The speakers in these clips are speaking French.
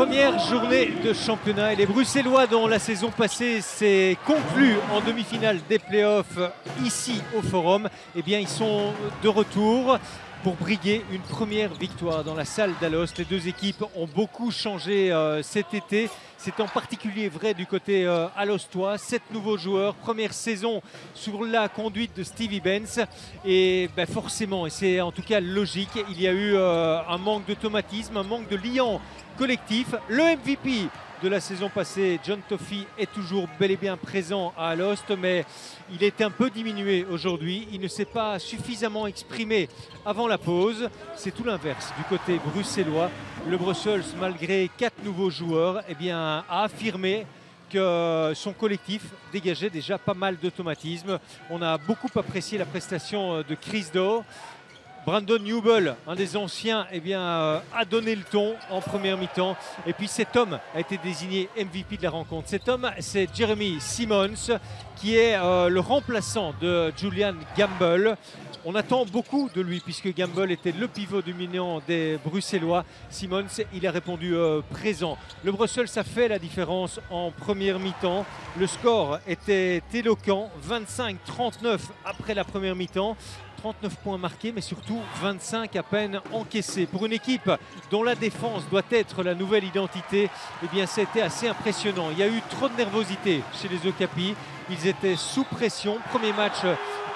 Première journée de championnat et les Bruxellois dont la saison passée s'est conclue en demi-finale des playoffs ici au Forum, eh bien ils sont de retour pour briguer une première victoire dans la salle d'Alost. Les deux équipes ont beaucoup changé cet été. C'est en particulier vrai du côté alostois. 7 nouveaux joueurs, première saison sous la conduite de Stevie Benz. Et ben forcément, et c'est en tout cas logique, il y a eu un manque d'automatisme, un manque de liant collectif. Le MVP de la saison passée, John Toffee, est toujours bel et bien présent à Alost, mais il est un peu diminué aujourd'hui. Il ne s'est pas suffisamment exprimé avant la pause. C'est tout l'inverse du côté bruxellois. Le Brussels, malgré 4 nouveaux joueurs, eh bien, a affirmé que son collectif dégageait déjà pas mal d'automatisme. On a beaucoup apprécié la prestation de Chris Doe. Brandon Newell, un des anciens, eh bien, a donné le ton en première mi-temps. Et puis cet homme a été désigné MVP de la rencontre. Cet homme, c'est Jeremy Simmons, qui est le remplaçant de Julian Gamble. On attend beaucoup de lui puisque Gamble était le pivot dominant des Bruxellois. Simmons, il a répondu présent. Le Brussels a fait la différence en première mi-temps. Le score était éloquent, 25-39 après la première mi-temps. 39 points marqués, mais surtout 25 à peine encaissés. Pour une équipe dont la défense doit être la nouvelle identité, eh bien, c'était assez impressionnant. Il y a eu trop de nervosité chez les Okapi. Ils étaient sous pression. Premier match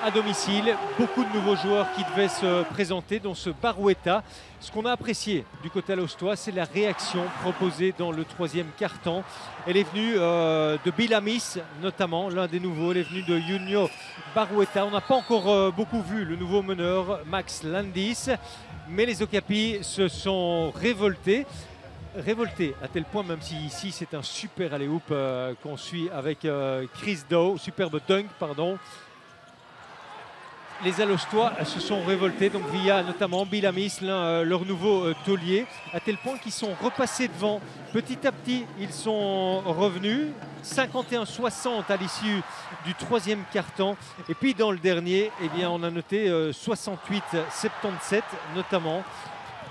à domicile. Beaucoup de nouveaux joueurs qui devaient se présenter, dont ce Baroueta. Ce qu'on a apprécié du côté alostois, c'est la réaction proposée dans le troisième quart-temps. Elle est venue de Bill Amis, notamment, l'un des nouveaux. Elle est venue de Junio Baroueta. On n'a pas encore beaucoup vu le nouveau meneur, Max Landis. Mais les Okapi se sont révoltés à tel point, même si ici c'est un super alley-oop qu'on suit avec Chris Doe, superbe dunk, pardon. Les Alostois se sont révoltés, donc via notamment Bill Amis, leur nouveau taulier, à tel point qu'ils sont repassés devant. Petit à petit, ils sont revenus. 51-60 à l'issue du troisième quart-temps. Et puis dans le dernier, eh bien, on a noté 68-77 notamment.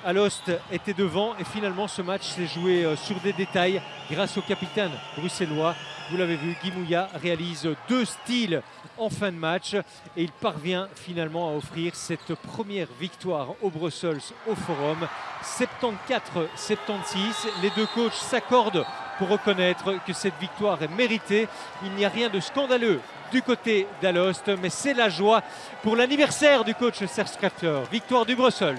Alost était devant et finalement ce match s'est joué sur des détails grâce au capitaine bruxellois. Vous l'avez vu, Guy Mouya réalise 2 steals en fin de match et il parvient finalement à offrir cette première victoire au Brussels au Forum. 74-76, les deux coachs s'accordent pour reconnaître que cette victoire est méritée. Il n'y a rien de scandaleux du côté d'Alost, mais c'est la joie pour l'anniversaire du coach Serge Crafter. Victoire du Brussels.